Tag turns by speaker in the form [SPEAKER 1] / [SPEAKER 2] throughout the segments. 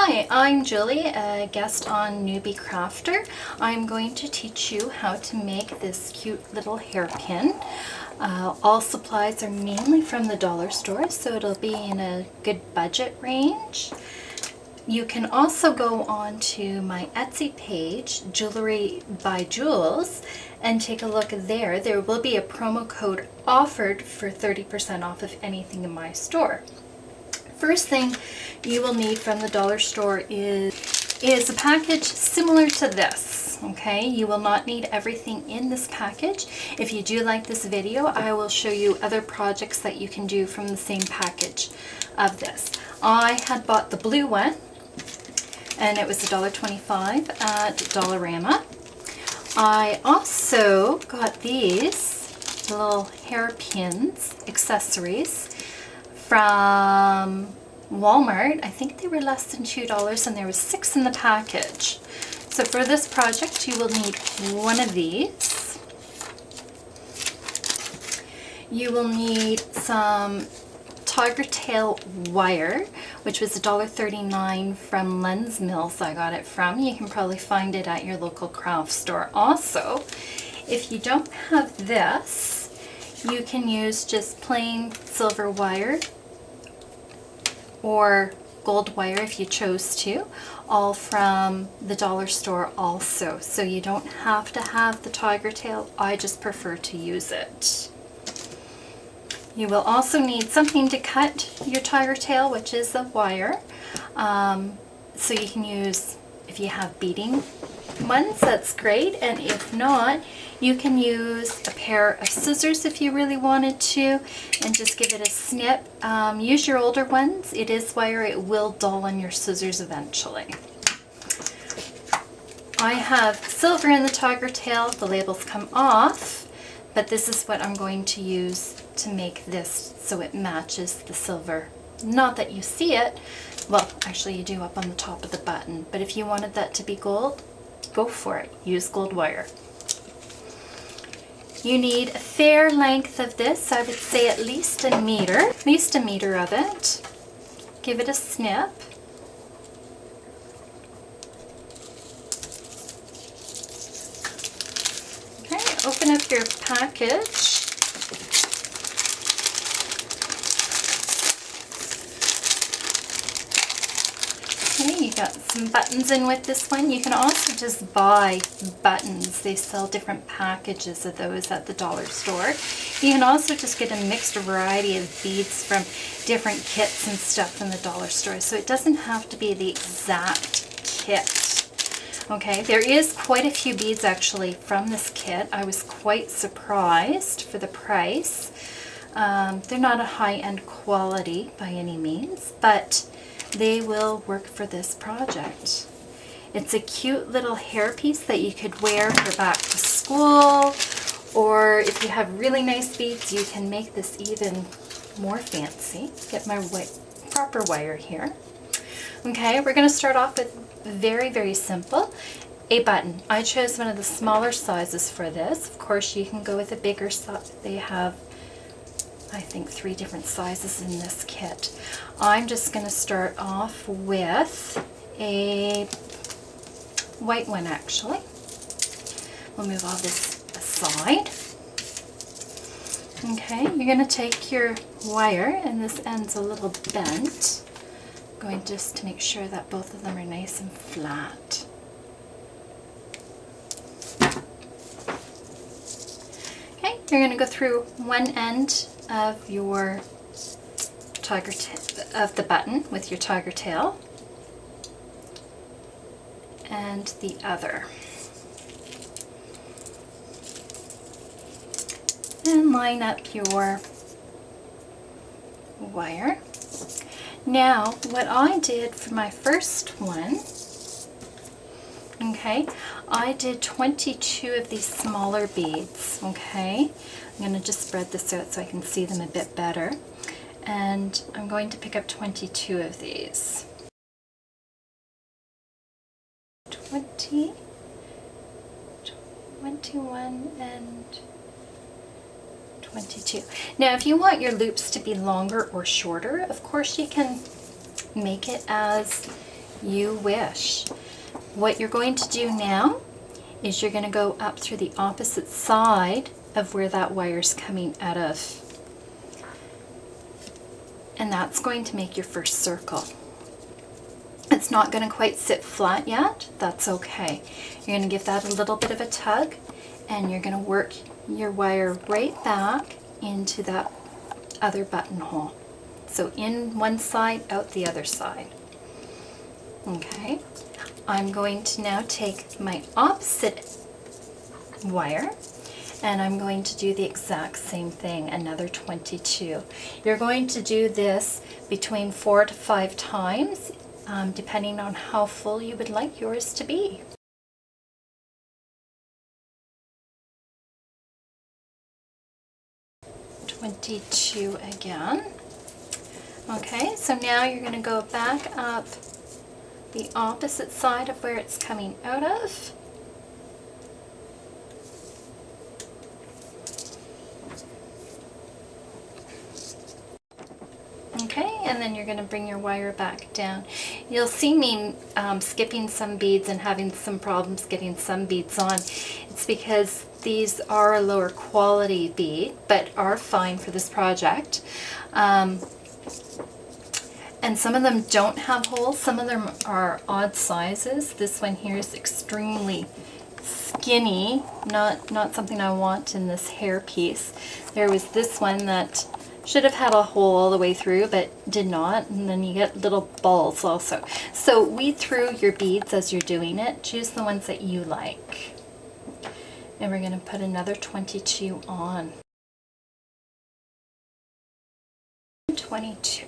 [SPEAKER 1] Hi, I'm Julie, a guest on NEWBYOUTUBE. I'm going to teach you how to make this cute little hairpin. All supplies are mainly from the dollar store, so it'll be in a good budget range. You can also go on to my Etsy page, Jewelry by Jules, and take a look there. There will be a promo code offered for 30% off of anything in my store. First thing you will need from the dollar store is a package similar to this. Okay, you will not need everything in this package. If you do like this video, I will show you other projects that you can do from the same package of this. I had bought the blue one, and it was $1.25 at Dollarama. I also got these little hairpins, accessories, from Walmart. I think they were less than $2 and there was 6 in the package. So for this project you will need one of these. You will need some tiger tail wire, which was $1.39 from Lens Mills. I got it from. You can probably find it at your local craft store also. If you don't have this, you can use just plain silver wire or gold wire if you chose to, all from the dollar store also. So you don't have to have the tiger tail. I just prefer to use it. You will also need something to cut your tiger tail, which is the wire. So you can use, if you have beading ones, that's great, and if not, you can use a pair of scissors if you really wanted to and just give it a snip. Use your older ones. It is wire. It will dull on your scissors eventually. I have silver in the tiger tail. The labels come off, but this is what I'm going to use to make this so it matches the silver. Not that you see it. Well, actually you do up on the top of the button, but if you wanted that to be gold, go for it. Use gold wire. You need a fair length of this. I would say at least a meter of it. Give it a snip. Okay, open up your package. Okay, you got some buttons in with this one. You can also just buy buttons. They sell different packages of those at the dollar store. You can also just get a mixed variety of beads from different kits and stuff from the dollar store. So it doesn't have to be the exact kit. Okay, there is quite a few beads actually from this kit. I was quite surprised for the price. They're not a high-end quality by any means, but they will work for this project. It's a cute little hairpiece that you could wear for back to school, or if you have really nice beads, you can make this even more fancy. Get my proper wire here. Okay, we're going to start off with very, very simple. A button. I chose one of the smaller sizes for this. Of course, you can go with a bigger size. They have, I think, 3 different sizes in this kit. I'm just going to start off with a white one actually. We'll move all this aside. Okay, you're going to take your wire, and this end's a little bent. I'm going just to make sure that both of them are nice and flat. Okay, you're going to go through one end of your of the button with your tiger tail, and the other, and line up your wire. Now what I did for my first one, okay, I did 22 of these smaller beads. Okay, I'm going to just spread this out so I can see them a bit better, and I'm going to pick up 22 of these. 20, 21, and 22. Now if you want your loops to be longer or shorter, of course you can make it as you wish. What you're going to do now is you're going to go up through the opposite side of where that wire's coming out of. And that's going to make your first circle. It's not going to quite sit flat yet. That's okay. You're going to give that a little bit of a tug, and you're going to work your wire right back into that other buttonhole. So in one side, out the other side. Okay. I'm going to now take my opposite wire, and I'm going to do the exact same thing, another 22. You're going to do this between 4 to 5 times, depending on how full you would like yours to be. "22" again. Okay, so now you're going to go back up the opposite side of where it's coming out of. Okay, and then you're going to bring your wire back down. You'll see me skipping some beads and having some problems getting some beads on. It's because these are a lower quality bead, but are fine for this project. And some of them don't have holes. Some of them are odd sizes. This one here is extremely skinny, not something I want in this hair piece. There was this one that should have had a hole all the way through, but did not, and then you get little balls also. So weed through your beads as you're doing it. Choose the ones that you like. And we're going to put another 22 on. 22.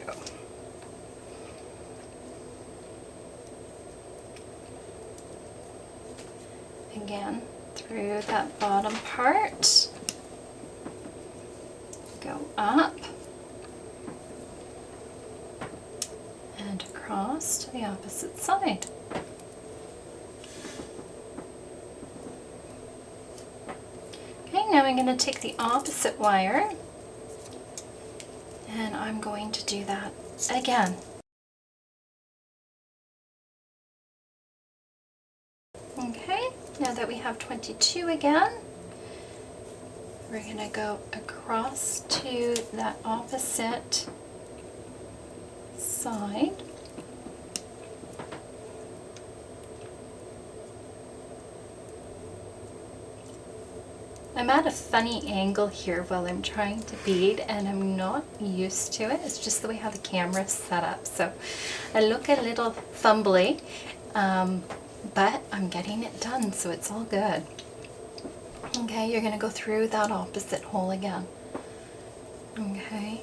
[SPEAKER 1] Again, through that bottom part, go up and across to the opposite side. Okay, now I'm going to take the opposite wire and I'm going to do that again. Okay, now that we have 22 again, we're going to go across to that opposite side. I'm at a funny angle here while I'm trying to bead, and I'm not used to it. It's just the way how the camera is set up. So I look a little fumbly, but I'm getting it done, so it's all good. Okay, you're going to go through that opposite hole again. Okay.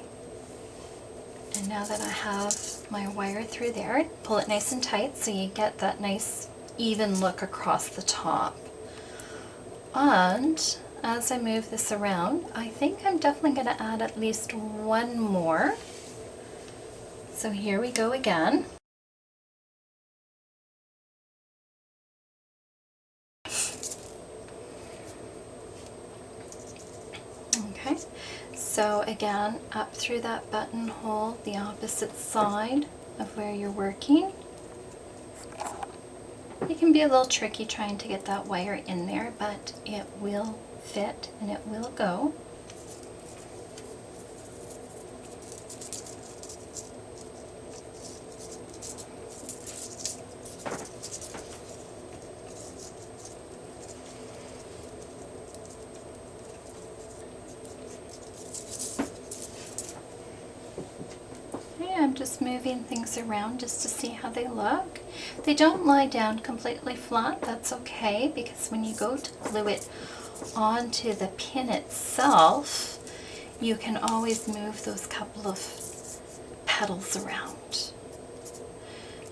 [SPEAKER 1] And now that I have my wire through there, pull it nice and tight so you get that nice even look across the top. And as I move this around, I think I'm definitely going to add at least one more. So here we go again. Okay, so again, up through that buttonhole, the opposite side of where you're working. It can be a little tricky trying to get that wire in there, but it will fit and it will go. I'm just moving things around just to see how they look. They don't lie down completely flat, that's okay, because when you go to glue it onto the pin itself, you can always move those couple of petals around.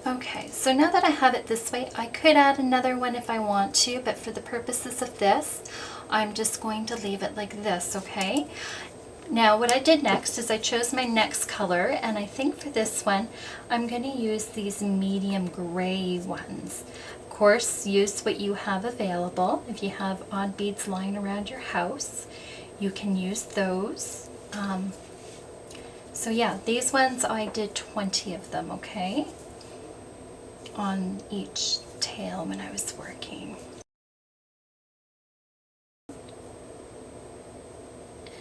[SPEAKER 1] Okay, so now that I have it this way, I could add another one if I want to, but for the purposes of this, I'm just going to leave it like this, okay? Now what I did next is I chose my next color, and I think for this one I'm going to use these medium gray ones. Of course, use what you have available. If you have odd beads lying around your house, you can use those. So yeah, these ones I did 20 of them, okay? on each tail when I was working.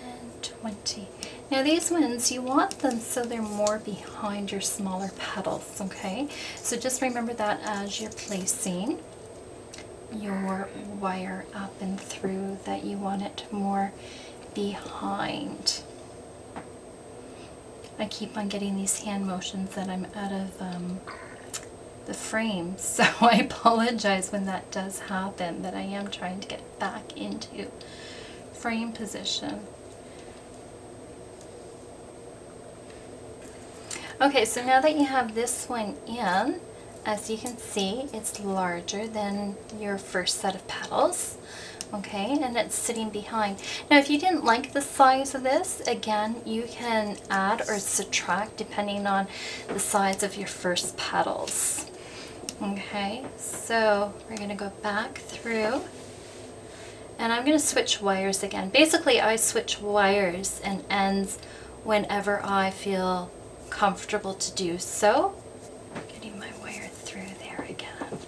[SPEAKER 1] And 20. Now these ones, you want them so they're more behind your smaller petals, okay? So just remember that as you're placing your wire up and through, that you want it more behind. I keep on getting these hand motions that I'm out of the frame, so I apologize when that does happen, but I am trying to get it back into frame position. Okay, so now that you have this one in, as you can see, it's larger than your first set of petals, okay, and it's sitting behind. Now, if you didn't like the size of this, again, you can add or subtract depending on the size of your first petals. Okay, so we're going to go back through, and I'm going to switch wires again. Basically, I switch wires and ends whenever I feel comfortable to do so. Getting my wire through there again.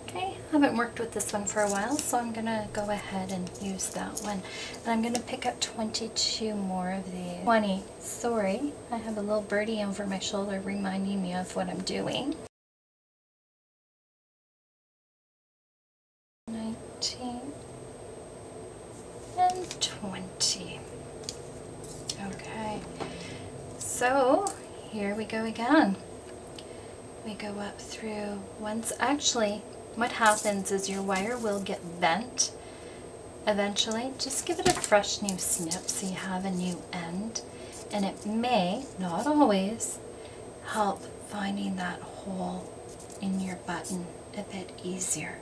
[SPEAKER 1] Okay, I haven't worked with this one for a while, so I'm going to go ahead and use that one. And I'm going to pick up 22 more of these. 20. Sorry, I have a little birdie over my shoulder reminding me of what I'm doing. 19 and 20. Okay, so here we go again. We go up through once. Actually, what happens is your wire will get bent eventually. Just give it a fresh new snip so you have a new end, and it may, not always, help finding that hole in your button a bit easier.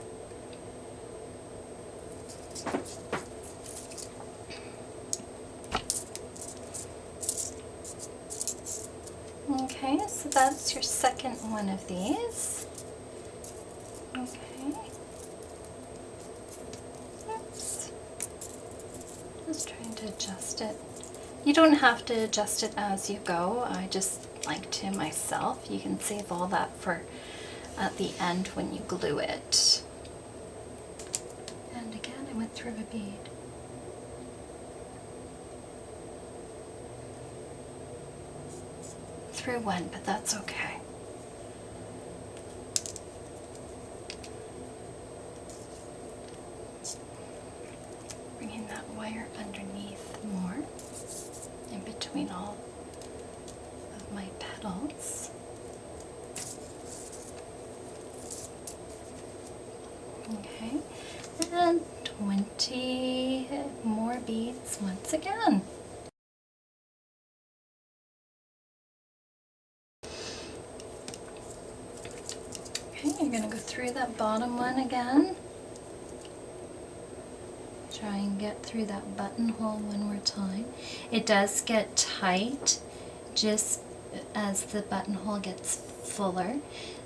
[SPEAKER 1] Okay, so that's your second one of these. Okay. Oops. Just trying to adjust it. You don't have to adjust it as you go. I just like to myself. You can save all that for at the end when you glue it. And again, I went through a bead. Through one, but that's okay. Bringing that wire underneath more, in between all of my petals. Okay, and 20 more beads once again. You're going to go through that bottom one again. Try and get through that buttonhole one more time. It does get tight just as the buttonhole gets fuller,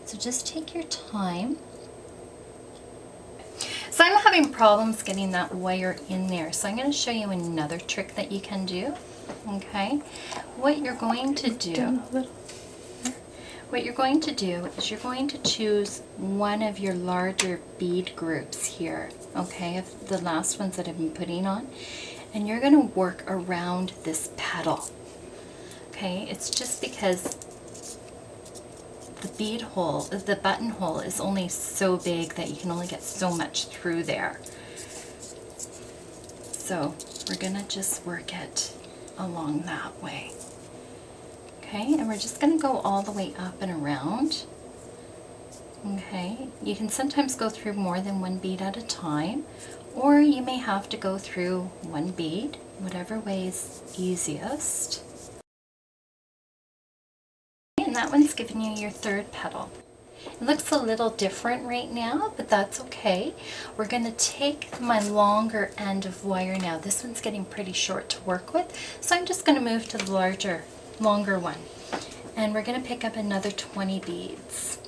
[SPEAKER 1] so just take your time. So I'm having problems getting that wire in there, so I'm going to show you another trick that you can do. Okay, what you're going to do is you're going to choose one of your larger bead groups here, okay, of the last ones that I've been putting on, and you're going to work around this petal. Okay, it's just because the bead hole, the buttonhole is only so big that you can only get so much through there. So we're going to just work it along that way. Okay, and we're just going to go all the way up and around. Okay, you can sometimes go through more than one bead at a time, or you may have to go through one bead, whatever way is easiest. And that one's giving you your third petal. It looks a little different right now, but that's okay. We're going to take my longer end of wire now. This one's getting pretty short to work with, so I'm just going to move to the longer one, and we're going to pick up another 20 beads.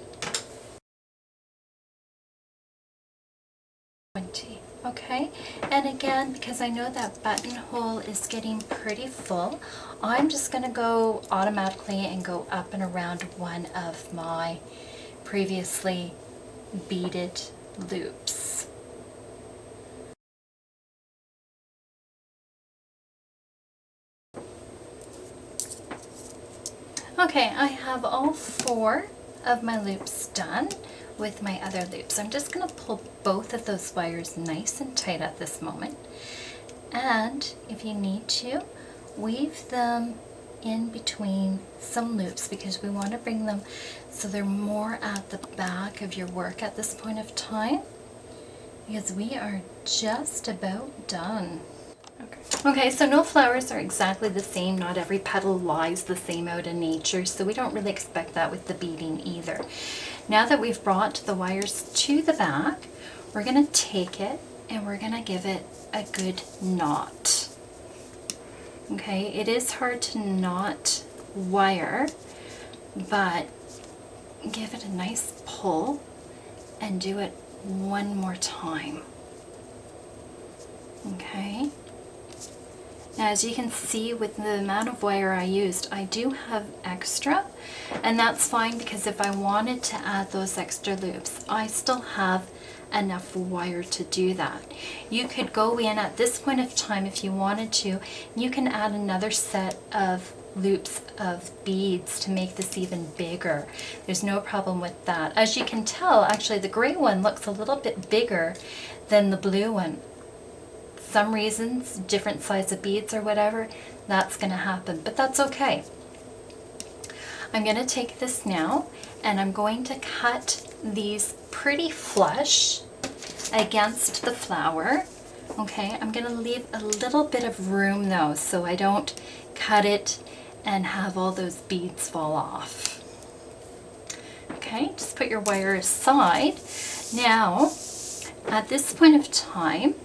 [SPEAKER 1] Okay, and again, because I know that buttonhole is getting pretty full, I'm just going to go automatically and go up and around one of my previously beaded loops. Okay, I have all 4 of my loops done with my other loops. I'm just going to pull both of those wires nice and tight at this moment. And if you need to, weave them in between some loops because we want to bring them so they're more at the back of your work at this point of time, because we are just about done. Okay, so no flowers are exactly the same. Not every petal lies the same out in nature, so we don't really expect that with the beading either. Now that we've brought the wires to the back, we're going to take it and we're going to give it a good knot. Okay, it is hard to knot wire, but give it a nice pull and do it one more time. Okay. Now, as you can see with the amount of wire I used, I do have extra, and that's fine because if I wanted to add those extra loops, I still have enough wire to do that. You could go in at this point of time if you wanted to, you can add another set of loops of beads to make this even bigger. There's no problem with that. As you can tell, actually the gray one looks a little bit bigger than the blue one. Some reasons, different size of beads or whatever, that's going to happen, but that's okay. I'm going to take this now and I'm going to cut these pretty flush against the flower. Okay, I'm going to leave a little bit of room though, so I don't cut it and have all those beads fall off. Okay, just put your wire aside. Now, at this point of time,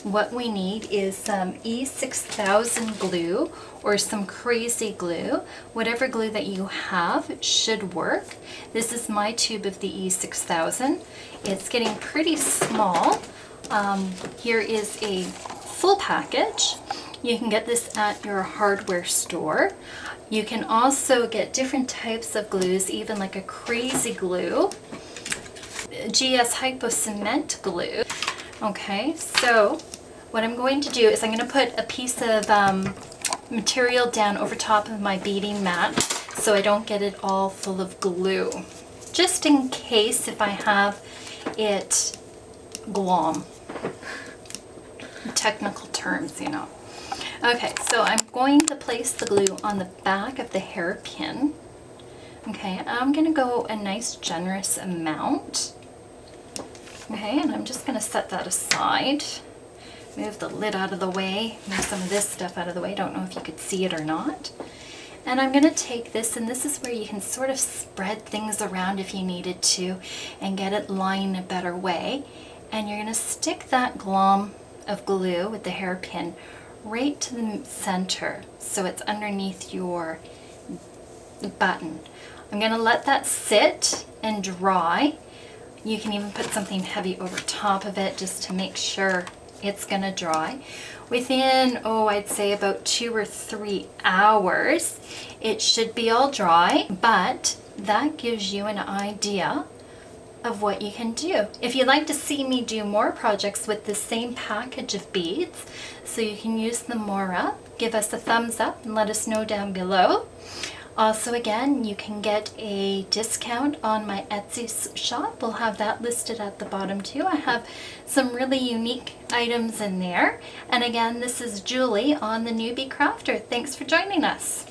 [SPEAKER 1] what we need is some E6000 glue or some crazy glue. Whatever glue that you have should work. This is my tube of the E6000. It's getting pretty small. Here is a full package. You can get this at your hardware store. You can also get different types of glues, even like a crazy glue, GS Hypo Cement glue. Okay, so what I'm going to do is I'm going to put a piece of material down over top of my beading mat so I don't get it all full of glue. Just in case if I have it glom. Technical terms, you know. Okay, so I'm going to place the glue on the back of the hairpin. Okay, I'm going to go a nice generous amount. Okay, and I'm just going to set that aside. Move the lid out of the way, move some of this stuff out of the way. Don't know if you could see it or not. And I'm going to take this, and this is where you can sort of spread things around if you needed to and get it lying a better way. And you're going to stick that glom of glue with the hairpin right to the center so it's underneath your button. I'm going to let that sit and dry. You can even put something heavy over top of it just to make sure it's going to dry. Within, I'd say about 2 or 3 hours, it should be all dry, but that gives you an idea of what you can do. If you'd like to see me do more projects with the same package of beads so you can use them more up, give us a thumbs up and let us know down below. Also, again, you can get a discount on my Etsy shop. We'll have that listed at the bottom too. I have some really unique items in there. And again, this is Julie on the NEWBYCrafter. Thanks for joining us.